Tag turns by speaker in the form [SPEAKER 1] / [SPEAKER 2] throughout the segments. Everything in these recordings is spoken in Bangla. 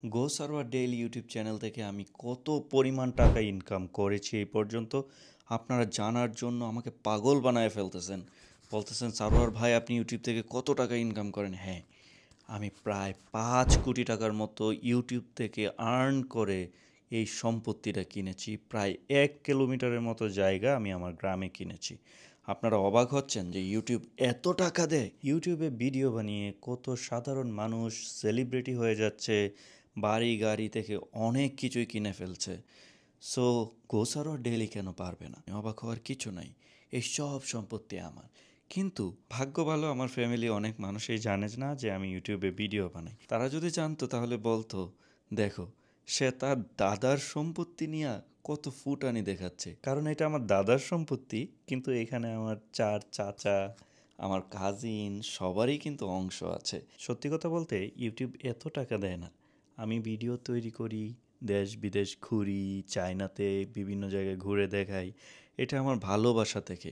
[SPEAKER 1] গো সার্ভার ডেইলি ইউটিউব চ্যানেল থেকে আমি কত পরিমাণ টাকা ইনকাম করেছি এই পর্যন্ত আপনারা জানার জন্য আমাকে পাগল বানায় ফেলতেছেন। বলতেছেন সার্ভার ভাই আপনি ইউটিউব থেকে কত টাকা ইনকাম করেন? হ্যাঁ, আমি প্রায় 5 কোটি টাকার মতো ইউটিউব থেকে আর্ন করে এই সম্পত্তিটা কিনেছি। প্রায় 1 কিলোমিটারের মতো জায়গা আমি আমার গ্রামে কিনেছি। আপনারা অবাক হচ্ছেন যে ইউটিউব এত টাকা দেয়? ইউটিউবে ভিডিও বানিয়ে কত সাধারণ মানুষ সেলিব্রিটি হয়ে যাচ্ছে, বাড়ি গাড়ি থেকে অনেক কিছুই কিনে ফেলছে। সো গোসারো ডেইলি কেন পারবে না? অবাক হওয়ার কিছু নাই, এই সব সম্পত্তি আমার। কিন্তু ভাগ্য ভালো আমার ফ্যামিলি অনেক মানুষই জানে না যে আমি ইউটিউবে ভিডিও বানাই। তারা যদি জানতো তাহলে বলতো, দেখো সে তার দাদার সম্পত্তি নিয়ে কত ফুটানি দেখাচ্ছে। কারণ এটা আমার দাদার সম্পত্তি, কিন্তু এখানে আমার 4 চাচা, আমার কাজিন সবারই কিন্তু অংশ আছে। সত্যি কথা বলতে ইউটিউব এত টাকা দেয় না। আমি ভিডিও তৈরি করি, দেশ বিদেশ ঘুরি, চায়নাতে বিভিন্ন জায়গায় ঘুরে দেখাই, এটা আমার ভালোবাসা থেকে।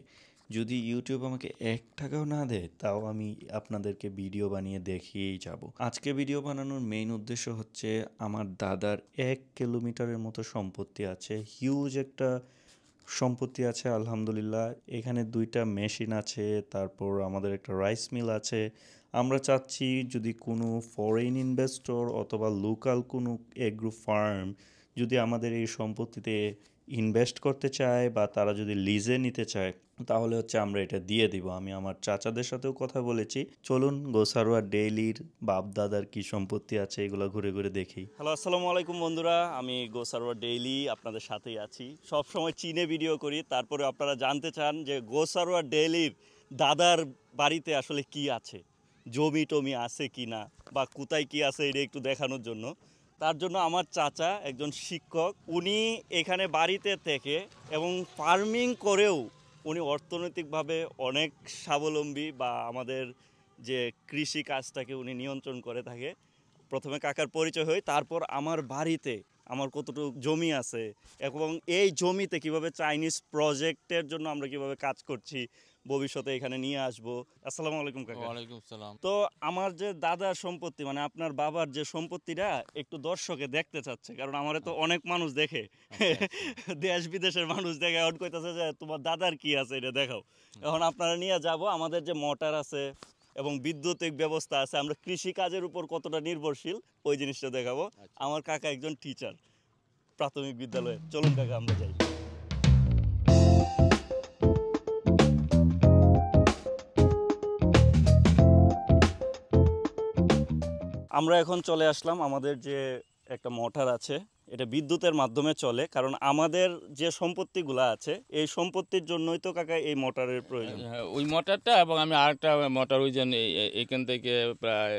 [SPEAKER 1] যদি ইউটিউব আমাকে 1 টাকাও না দেয় তাও আমি আপনাদেরকে ভিডিও বানিয়ে দেখিয়েই যাব। আজকে ভিডিও বানানোর মেইন উদ্দেশ্য হচ্ছে, আমার দাদার 1 কিলোমিটারের মতো সম্পত্তি আছে, হিউজ একটা সম্পত্তি আছে আলহামদুলিল্লাহ। এখানে 2টা মেশিন আছে, তারপর আমাদের একটা রাইস মিল আছে। আমরা চাচ্ছি যদি কোনো ফরেন ইনভেস্টর অথবা লোকাল কোনো এগ্রো ফার্ম যদি আমাদের এই সম্পত্তিতে ইনভেস্ট করতে চায় বা তারা যদি লিজে নিতে চায়, তাহলে হচ্ছে আমরা এটা দিয়ে দিব। আমি আমার চাচাদের সাথেও কথা বলেছি। চলুন গোসারোয়া ডেইলির বাপ দাদার কি সম্পত্তি আছে এগুলো ঘুরে ঘুরে দেখি। হ্যালো, আসসালামু আলাইকুম বন্ধুরা, আমি গোসারোয়া ডেইলি আপনাদের সাথেই আছি। সব সময় চীনে ভিডিও করি, তারপরে আপনারা জানতে চান যে গোসারোয়া ডেইলির দাদার বাড়িতে আসলে কি আছে, জমি টমি আছে কি না, বা কোথায় কি আছে এটা একটু দেখানোর জন্য। তার জন্য আমার চাচা একজন শিক্ষক, উনি এখানে বাড়িতে থেকে এবং ফার্মিং করেও উনি অর্থনৈতিকভাবে অনেক স্বাবলম্বী, বা আমাদের যে কৃষি কাজটাকে উনি নিয়ন্ত্রণ করে থাকে। প্রথমে কাকার পরিচয় হই, তারপর আমার বাড়িতে আমার কতটুকু জমি আছে এবং এই জমিতে কিভাবে চাইনিজ প্রজেক্টের জন্য আমরা কিভাবে কাজ করছি, ভবিষ্যতে এখানে নিয়ে আসবো। আসসালামু আলাইকুম কাকা।
[SPEAKER 2] ওয়ালাইকুম সালাম।
[SPEAKER 1] তো আমার যে দাদার সম্পত্তি, মানে আপনার বাবার যে সম্পত্তিটা একটু দর্শকে দেখতে চাচ্ছে, কারণ আমারে তো অনেক মানুষ দেখে,
[SPEAKER 2] আচ্ছা, আচ্ছা।
[SPEAKER 1] দেশ বিদেশের মানুষ দেখে, এখন কইতাছে যে তোমার দাদার কি আছে এটা দেখাও। এখন আপনারা নিয়ে যাব, আমাদের যে মোটর আছে এবং বিদ্যুতিক ব্যবস্থা আছে, আমরা কৃষি কাজের উপর কতটা নির্ভরশীল ওই জিনিসটা দেখাবো।
[SPEAKER 2] আচ্ছা।
[SPEAKER 1] আমার কাকা একজন টিচার প্রাথমিক বিদ্যালয়ে। চলুন কাকা আমরা যাই। আমরা এখন চলে আসলাম, আমাদের যে একটা মোটর আছে, এটা বিদ্যুতের মাধ্যমে চলে, কারণ আমাদের যে সম্পত্তিগুলো আছে এই সম্পত্তির জন্যই তো কাকা এই মোটরের প্রয়োজন।
[SPEAKER 2] হ্যাঁ, ওই মোটরটা এবং আমি আরেকটা মোটর ওই জন্য এখান থেকে প্রায়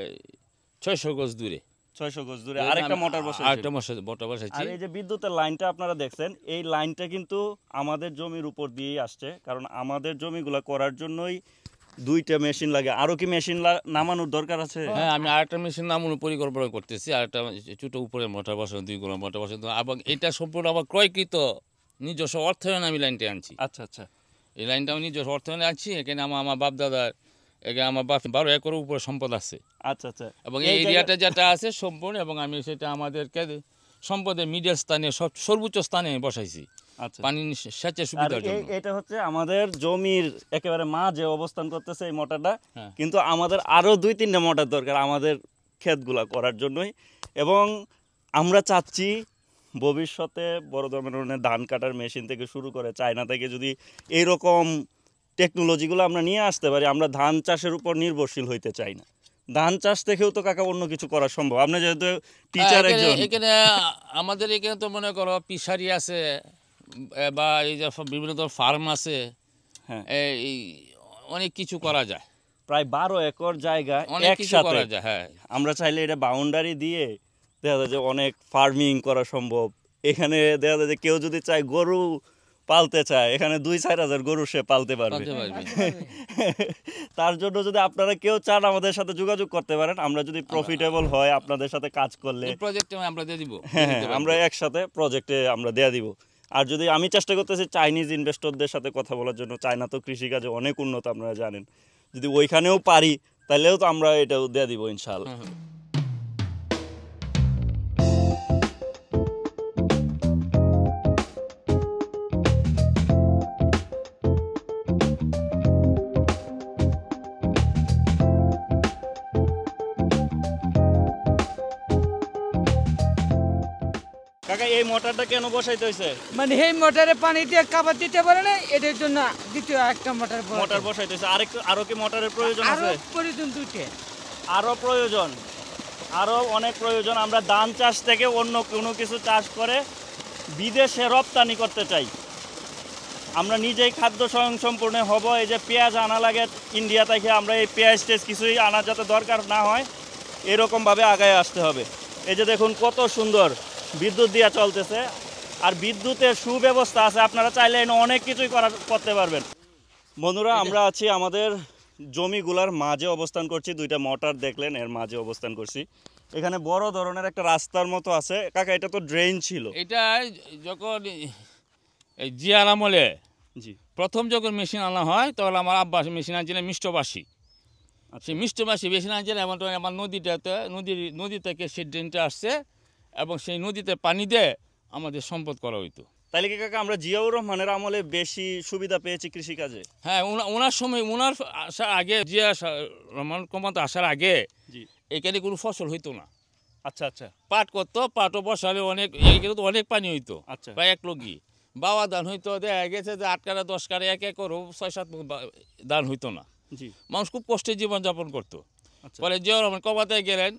[SPEAKER 2] 600 গজ দূরে
[SPEAKER 1] 600 গজ দূরে আরেকটা মোটর বসাইছেন।
[SPEAKER 2] আরেকটা মোটর বসাইছি।
[SPEAKER 1] আর এই যে বিদ্যুতের লাইনটা আপনারা দেখছেন, এই লাইনটা কিন্তু আমাদের জমির উপর দিয়েই আসছে, কারণ আমাদের জমিগুলো করার জন্যই 2টা মেশিন লাগে। আরও কি মেশিন নামানোর দরকার আছে?
[SPEAKER 2] হ্যাঁ, আমি আরেকটা মেশিন নামানোর পরিকল্পনা করতেছি, আরেকটা ছোট উপরে মোটর বসানো, 2 গোলা মোটর বসানো, এবং এটা সম্পূর্ণ আবার ক্রয়কৃত নিজস্ব অর্থায়নে আমি লাইনটা আনছি।
[SPEAKER 1] আচ্ছা আচ্ছা।
[SPEAKER 2] এই লাইনটা আমি নিজস্ব অর্থায়নে আনছি। এখানে আমার বাপ দাদার, এখানে আমার বাপ 12 একরের উপরে সম্পদ আছে।
[SPEAKER 1] আচ্ছা আচ্ছা।
[SPEAKER 2] এবং এই এরিয়াটা যেটা আছে সম্পূর্ণ, এবং আমি সেটা আমাদেরকে সম্পদের মিডল স্থানে সর্বোচ্চ স্থানে বসাইছি
[SPEAKER 1] আচ্ছা।
[SPEAKER 2] পানি সেচের সুবিধার জন্য।
[SPEAKER 1] এটা হচ্ছে আমাদের জমির একেবারে মাঝে অবস্থান করতেছে এই মোটরটা।
[SPEAKER 2] হ্যাঁ।
[SPEAKER 1] কিন্তু আমাদের আরও 2-3টা মোটর দরকার আমাদের ক্ষেতগুলা করার জন্যই। এবং আমরা চাচ্ছি ভবিষ্যতে বড় ধরনের ধান কাটার মেশিন থেকে শুরু করে চায়না থেকে যদি এইরকম টেকনোলজিগুলো আমরা নিয়ে আসতে পারি, আমরা ধান চাষের উপর নির্ভরশীল হইতে চাই না। ধান চাষ থেকেও তো কাকা অন্য কিছু করা সম্ভব। আপনি যেহেতু টিচার একজন।
[SPEAKER 2] এখানে আমাদের এখানে তো মনে করো পিসারি আছে, বা এই যে বিভিন্ন ধরনের ফার্ম আছে।
[SPEAKER 1] হ্যাঁ,
[SPEAKER 2] এই অনেক কিছু করা যায়,
[SPEAKER 1] প্রায় 12 একর জায়গা
[SPEAKER 2] অনেক কিছু
[SPEAKER 1] একসাথে
[SPEAKER 2] করা যায়। হ্যাঁ,
[SPEAKER 1] আমরা চাইলে এটা বাউন্ডারি দিয়ে দেখা যায় যে অনেক ফার্মিং করা সম্ভব। এখানে দেখা যায় যে কেউ যদি চায় গরু পালতে চায়, এখানে 2-4 হাজার গরু সে পালতে পারবে।
[SPEAKER 2] পালতে পারবে।
[SPEAKER 1] তার জন্য যদি আপনারা কেউ চান আমাদের সাথে যোগাযোগ করতে পারেন। আমরা যদি প্রফিটেবল হয় আপনাদের সাথে কাজ করলে,
[SPEAKER 2] এই প্রজেক্টে আমরা দিয়ে দিব।
[SPEAKER 1] হ্যাঁ হ্যাঁ, আমরা একসাথে প্রজেক্টে আমরা দেয়া দিব। আর যদি আমি চেষ্টা করতেছি চাইনিজ ইনভেস্টরদের সাথে কথা বলার জন্য, চায়না তো কৃষিকাজে অনেক উন্নত আপনারা জানেন, যদি ওইখানেও পারি তাহলেও তো আমরা এটাও দেয়া দিব ইনশাআল্লাহ। কাকা এই মোটরটা কেন বসাইতে হয়েছে?
[SPEAKER 3] মানে এই মোটরে পানি দিয়ে কাবার দিতে পারে না, এটার জন্য দ্বিতীয় একটা মোটর
[SPEAKER 1] মোটর বসাইতে হয়েছে। আরো কি মোটরের প্রয়োজন আছে?
[SPEAKER 3] প্রয়োজন দুইটা,
[SPEAKER 1] আরো প্রয়োজন, আরো অনেক প্রয়োজন। আমরা ধান চাষ থেকে অন্য কোনো কিছু চাষ করে বিদেশে রপ্তানি করতে চাই। আমরা নিজেই খাদ্য স্বয়ংসম্পূর্ণ হব। এই যে পেঁয়াজ আনা লাগে ইন্ডিয়া থেকে, আমরা এই পেঁয়াজ টেজ কিছুই আনা যাতে দরকার না হয়, এরকমভাবে আগায় আসতে হবে। এই যে দেখুন কত সুন্দর বিদ্যুৎ দিয়ে চলতেছে, আর বিদ্যুতের সুব্যবস্থা আছে। আপনারা চাইলে অনেক কিছুই করতে পারবেন। বন্ধুরা, আমরা আছি আমাদের জমিগুলার মাঝে অবস্থান করছি। দুইটা মোটর দেখলেন, এর মাঝে অবস্থান করছি। এখানে বড় ধরনের একটা রাস্তার মতো আছে। কাকা এটা তো ড্রেন ছিল।
[SPEAKER 2] এটা যখন এই জিয়ার আমলে
[SPEAKER 1] জি,
[SPEAKER 2] প্রথম যখন মেশিন আনা হয় তখন আমার আব্বা মেশিন আনছিলেন মিষ্টবাসী। সেই মিষ্টবাসী মেশিন আনছিলেন, এমন আমার নদী থেকে সেই ড্রেনটা আসছে এবং সেই নদীতে পানি দিয়ে আমাদের সম্পদ করা হইতো।
[SPEAKER 1] তাহলে কি কাকা আমরা জিয়াউর রহমানের আমলে বেশি সুবিধা পেয়েছি কৃষিকাজে?
[SPEAKER 2] হ্যাঁ, ওনার সময়, ওনার আসার আগে, জিয়া রহমান ক্ষমতা আসার আগে
[SPEAKER 1] জি,
[SPEAKER 2] এখানে কোনো ফসল হইতো না।
[SPEAKER 1] আচ্ছা আচ্ছা
[SPEAKER 2] পাট করতো, পাটও বসালে এখানে তো অনেক পানি হইতো,
[SPEAKER 1] আচ্ছা,
[SPEAKER 2] প্রায় এক লগি। বাবা ধান হইতো, দেখা গেছে যে 8 কাঠা 10 কাঠা এক একরও 6-7 ধান হইতো না।
[SPEAKER 1] জি,
[SPEAKER 2] মানুষ খুব কষ্টে জীবনযাপন করতো।
[SPEAKER 1] আচ্ছা।
[SPEAKER 2] পরে জিয়া রহমান কবাতে গেলেন,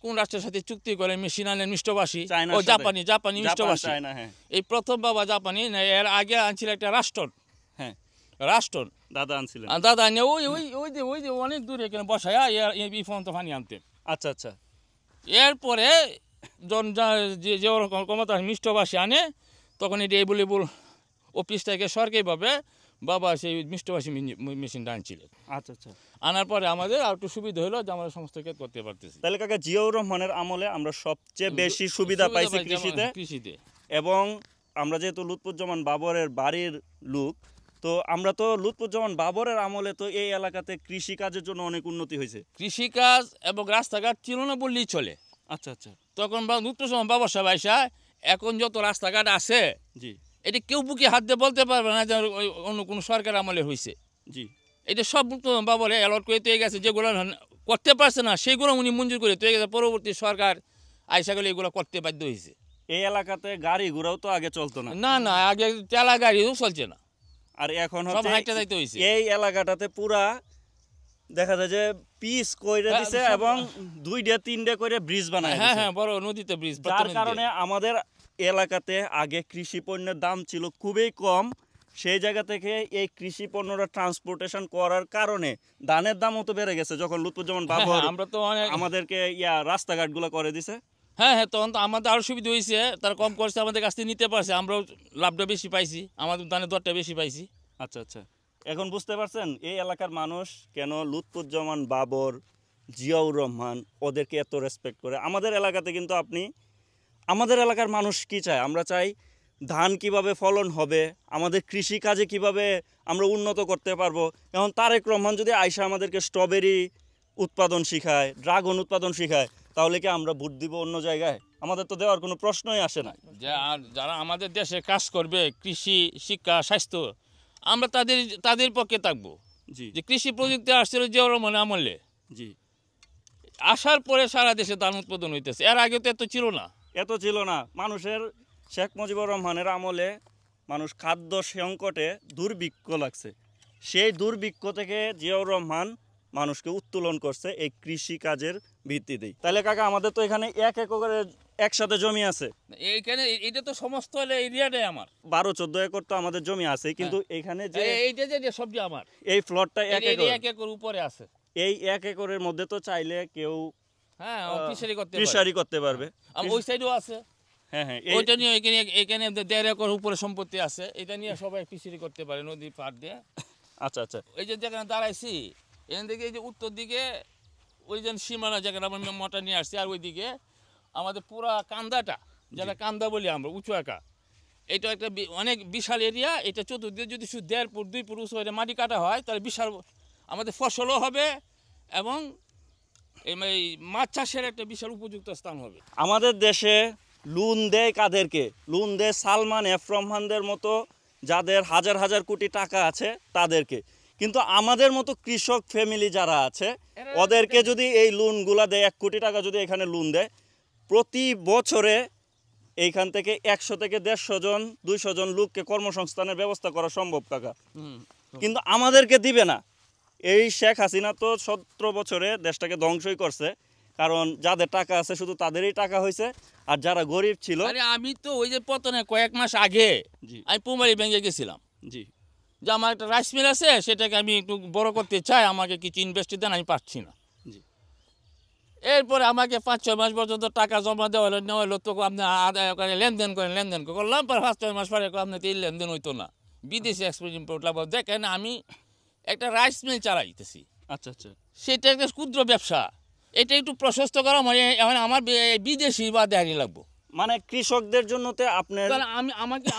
[SPEAKER 2] কোন রাষ্ট্রের সাথে চুক্তি করেন, মেশিন আনেন মিষ্টবাসী,
[SPEAKER 1] চায়নার
[SPEAKER 2] ও
[SPEAKER 1] সাথে।
[SPEAKER 2] জাপানি মিষ্টবাসী।
[SPEAKER 1] চায়না, হ্যাঁ
[SPEAKER 2] এই প্রথম বাবা জাপানি না, এর আগে আনছিল একটা রাষ্ট্রন,
[SPEAKER 1] হ্যাঁ,
[SPEAKER 2] রাষ্ট্রন
[SPEAKER 1] দাদা আনছিলেন।
[SPEAKER 2] আর দাদা নিয়ে ওই যে অনেক দূরে এখানে বসায় এই ফোন পানি আনতেন।
[SPEAKER 1] আচ্ছা আচ্ছা,
[SPEAKER 2] এরপরে যে ওরকম ক্ষমতা মিষ্টবাসী আনে, তখন এটি এভেলেবল অফিস থেকে সরকারিভাবে বাবা সেই মিষ্টবাসী মেশিনটা আনছিলেন।
[SPEAKER 1] আচ্ছা আচ্ছা।
[SPEAKER 2] আনার পরে আমাদের আর একটু সুবিধা হলো যে আমরা সমস্ত কাজ করতে পারতেছি।
[SPEAKER 1] তাহলে কাকা জিয়াউর রহমানের আমলে আমরা সবচেয়ে বেশি সুবিধা পাইছি কৃষিতে। এবং আমরা যেহেতু লুৎফুজ্জামান বাবরের বাড়ির লোক, তো আমরা তো লুৎফুজ্জামান বাবরের আমলে তো এই এলাকাতে কৃষিকাজের জন্য অনেক উন্নতি হয়েছে।
[SPEAKER 2] কৃষিকাজ এবং রাস্তাঘাট ছিল না বললেই চলে।
[SPEAKER 1] আচ্ছা আচ্ছা,
[SPEAKER 2] তখন লুৎফুজ্জামান বাবর সাহেব আইসা এখন যত রাস্তাঘাট আছে,
[SPEAKER 1] জি
[SPEAKER 2] এটি কেউ বুকে হাত দিয়ে বলতে পারবে না যে অন্য কোনো সরকার আমলে হয়েছে।
[SPEAKER 1] জি,
[SPEAKER 2] এটা সব বাবরে অ্যালট করে তৈরি গেছে। যেগুলো করতে পারছে না সেগুলো উনি মঞ্জুর করে তৈরি গেছে। পরবর্তী সরকার আইসা গেলে এগুলো করতে বাধ্য হয়েছে।
[SPEAKER 1] এই এলাকাতে গাড়ি ঘোড়াও তো আগে চলতো না।
[SPEAKER 2] না না, আগে চালা গাড়িও চলছে না,
[SPEAKER 1] আর এখন
[SPEAKER 2] সব হাইটে যাইতে হয়েছে।
[SPEAKER 1] এই এলাকাটাতে পুরা দেখা যায় যে পিচ কইরে দিছে এবং 2-3 করে ব্রিজ বানায়
[SPEAKER 2] হ্যাঁ
[SPEAKER 1] দিছে।
[SPEAKER 2] হ্যাঁ, বড় নদীতে ব্রিজ।
[SPEAKER 1] যার কারণে আমাদের এলাকাতে আগে কৃষি পণ্যের দাম ছিল খুবই কম। সেই জায়গা থেকে এই কৃষি পণ্যটা ট্রান্সপোর্টেশন করার কারণে ধানের দামও তো বেড়ে গেছে। যখন লুৎফুজ্জামান বাবর
[SPEAKER 2] আমরা তো অনেক
[SPEAKER 1] আমাদেরকে রাস্তাঘাটগুলো করে দিছে,
[SPEAKER 2] হ্যাঁ হ্যাঁ, তখন তো আমাদের আরও সুবিধা হয়েছে। তারা কম করছে, আমাদের কাছ থেকে নিতে পারছে, আমরাও লাভটা বেশি পাইছি, আমাদের ধানের দরটা বেশি পাইছি।
[SPEAKER 1] আচ্ছা আচ্ছা, এখন বুঝতে পারছেন এই এলাকার মানুষ কেন লুৎফুজ্জামান বাবর, জিয়াউর রহমান ওদেরকে এত রেসপেক্ট করে। আমাদের এলাকাতে কিন্তু আমাদের এলাকার মানুষ কি চায়? আমরা চাই ধান কিভাবে ফলন হবে, আমাদের কৃষিকাজে কিভাবে আমরা উন্নত করতে পারবো। এখন তারেক রহমান যদি আইসা আমাদেরকে স্ট্রবেরি উৎপাদন শিখায়, ড্রাগন উৎপাদন শিখায়, তাহলে কি আমরা ভোট দিব অন্য জায়গায়? আমাদের তো দেওয়ার কোনো প্রশ্নই আসে না।
[SPEAKER 2] আর যারা আমাদের দেশে কাজ করবে, কৃষি, শিক্ষা, স্বাস্থ্য, আমরা তাদের পক্ষে থাকবো।
[SPEAKER 1] জি
[SPEAKER 2] যে কৃষি প্রযুক্তি আসছিল জিয়াউর রহমানের আমলে,
[SPEAKER 1] জি,
[SPEAKER 2] আসার পরে সারা দেশে ধান উৎপাদন হইতেছে। এর আগে তো এত ছিল না।
[SPEAKER 1] এত ছিল না। মানুষের শেখ মুজিবুর রহমানের আমলে মানুষ খাদ্য সংকটে দুর্ভিক্ষ লাগছে। সেই দুর্ভিক্ষ থেকে জিয়াউর রহমান মানুষকে উত্তোলন করছে এই কৃষি কাজের ভিত্তিতেই। তাহলে কাকা আমাদের তো এখানে 1 একরের একসাথে জমি আছে।
[SPEAKER 2] এইখানে এটা তো সমস্ত এরিয়াটাই আমার।
[SPEAKER 1] 12-14 একর তো আমাদের জমি আছে, কিন্তু এখানে যে
[SPEAKER 2] এইটা যে সবজি আমার,
[SPEAKER 1] এই প্লটটা 1 একর,
[SPEAKER 2] 1 একর উপরে আছে।
[SPEAKER 1] এই 1 একরের মধ্যে তো চাইলে কেউ
[SPEAKER 2] হ্যাঁ,
[SPEAKER 1] ফিশারি করতে পারবে।
[SPEAKER 2] ওই সাইডও আছে।
[SPEAKER 1] হ্যাঁ হ্যাঁ,
[SPEAKER 2] ওইটা নিয়ে এখানে 1.5 একর উপরে সম্পত্তি আছে। এটা নিয়ে সবাই ফিশারি করতে পারে নদী পাড় দিয়ে।
[SPEAKER 1] আচ্ছা আচ্ছা,
[SPEAKER 2] এই যে যেখানে দাঁড়াইছি, এখান থেকে এই যে উত্তর দিকে ওই যে সীমানা যেখানে আমরা মোটা নিয়ে আসছি, আর ওইদিকে আমাদের পুরা কান্দাটা, যেটা কান্দা বলি আমরা, উঁচু একা, এটা একটা অনেক বিশাল এরিয়া। এটা চতুর্দিকে যদি শুধু 1.5 ফুট 2 ফুট উঁচু হয়ে মাটি কাটা হয়, তাহলে বিশাল আমাদের ফসলও হবে এবং এই মাছ চাষের একটা বিশাল উপযুক্ত স্থান হবে।
[SPEAKER 1] আমাদের দেশে লোন দেয় কাদেরকে? লোন দেয় সালমান এফ রহমানদের মতো যাদের হাজার হাজার কোটি টাকা আছে তাদেরকে। কিন্তু আমাদের মতো কৃষক ফ্যামিলি যারা আছে ওদেরকে যদি এই লোনগুলা দেয়, 1 কোটি টাকা যদি এখানে লোন দেয়, প্রতি বছরে এইখান থেকে 100 থেকে 150 জন 200 জন লোককে কর্মসংস্থানের ব্যবস্থা করা সম্ভব কাকা, কিন্তু আমাদেরকে দিবে না। এই শেখ হাসিনা তো 17 বছরে দেশটাকে ধ্বংসই করছে, কারণ যাদের টাকা আছে শুধু তাদেরই টাকা হয়েছে, আর যারা গরিব ছিল।
[SPEAKER 2] আরে আমি তো ওই যে পতনে কয়েক মাস আগে
[SPEAKER 1] জি
[SPEAKER 2] আমি পুমারি ব্যাংকে গেছিলাম,
[SPEAKER 1] জি
[SPEAKER 2] যে আমার একটা রাইস মিল আছে, সেটাকে আমি একটু বড় করতে চাই, আমাকে কিছু ইনভেস্ট দেন, আমি পারছি না।
[SPEAKER 1] জি
[SPEAKER 2] এরপরে আমাকে 5-6 মাস পর্যন্ত টাকা জমা দেওয়া হলো, নেওয়া হলো, তো আপনি আদায় করে লেনদেন করলাম, পর 5-6 মাস পরে আপনার এই লেনদেন হইতো না, বিদেশি এক্সপোর্ট ইম্পোর্ট লাভ। দেখেন আমি একটা রাইস মিল চালাইতেছি,
[SPEAKER 1] আচ্ছা আচ্ছা
[SPEAKER 2] সেটা একটা ক্ষুদ্র ব্যবসা, এটা একটু প্রশস্ত করা মানে এখন আমার বিদেশি বা দেখানি লাগবো।
[SPEAKER 1] মানে কৃষকদের জন্য তো আপনার
[SPEAKER 2] তাহলে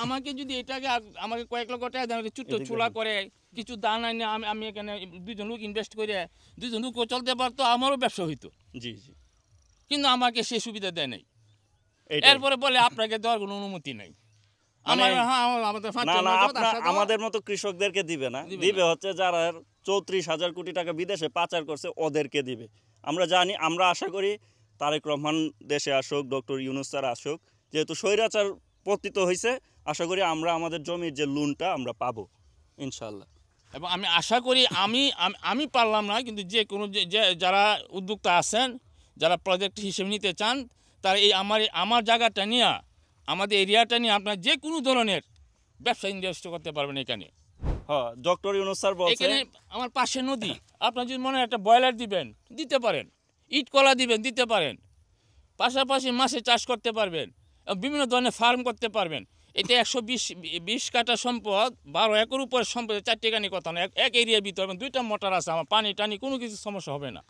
[SPEAKER 2] আমাকে যদি এটাকে আমাকে কয়েক লক্ষ টাকা দেন, ছোট্ট
[SPEAKER 1] এদিকে
[SPEAKER 2] চুলা করে কিছু দান আনে, আমি এখানে 2 জন লোক ইনভেস্ট করে 2 জন লোকও চলতে পারতো, আমারও ব্যবসা হইতো,
[SPEAKER 1] জি জি
[SPEAKER 2] কিন্তু আমাকে সে সুবিধা দেয় নাই।
[SPEAKER 1] এইটাই।
[SPEAKER 2] এরপরে বলে আপনাকে দেওয়ার কোনো অনুমতি নাই।
[SPEAKER 1] মানে
[SPEAKER 2] আমাদের
[SPEAKER 1] না না আমাদের মতো কৃষকদেরকে দিবে না,
[SPEAKER 2] দিবে
[SPEAKER 1] দিবে হচ্ছে যারা 34,000 কোটি টাকা বিদেশে পাচার করছে ওদেরকে দিবে। আমরা জানি, আমরা আশা করি তারেক রহমান দেশে আসুক, ডক্টর ইউনূস স্যার আসুক, যেহেতু স্বৈরাচার পতিত হয়েছে, আশা করি আমরা আমাদের জমির যে লোনটা আমরা পাবো ইনশাল্লাহ।
[SPEAKER 2] এবং আমি আশা করি আমি পারলাম না, কিন্তু যে কোনো যারা উদ্যোক্তা আছেন, যারা প্রজেক্ট হিসেবে নিতে চান, তারা এই আমার জায়গাটা নিয়ে, আমাদের এরিয়াটা নিয়ে আপনার যে কোনো ধরনের ব্যবসা ইনভেস্ট করতে পারবেন এখানে।
[SPEAKER 1] হ্যাঁ, ডক্টর ইউনূস স্যার বলছে
[SPEAKER 2] এখানে আমার পাশে নদী, আপনার যদি মনে হয় একটা ব্রয়লার দিবেন, দিতে পারেন, ইট কলা দিবেন, দিতে পারেন, পাশাপাশি মাছের চাষ করতে পারবেন, বিভিন্ন ধরনের ফার্ম করতে পারবেন। এটা 120 কাঠা সম্পদ, 12 একর উপর সম্পদ, 4 কানি কথা না, এক এরিয়ার ভিতরে 2টা মোটর আছে, আমার পানি টানি কোনো কিছু সমস্যা হবে না।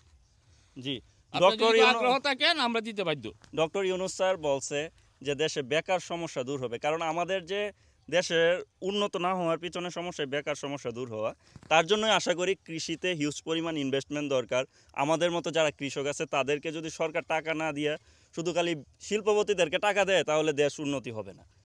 [SPEAKER 1] জি
[SPEAKER 2] আপনার যদি আগ্রহ থাকেন আমরা দিতে বাধ্য।
[SPEAKER 1] ডক্টর ইউনূস স্যার বলছে যে দেশে বেকার সমস্যা দূর হবে, কারণ আমাদের যে দেশের উন্নত না হওয়ার পিছনে সমস্যা বেকার সমস্যা দূর হওয়া। তার জন্যই আশা করি কৃষিতে হিউজ পরিমাণ ইনভেস্টমেন্ট দরকার। আমাদের মতো যারা কৃষক আছে তাদেরকে যদি সরকার টাকা না দিয়ে শুধু খালি শিল্পপতিদেরকে টাকা দেয়, তাহলে দেশ উন্নতি হবে না।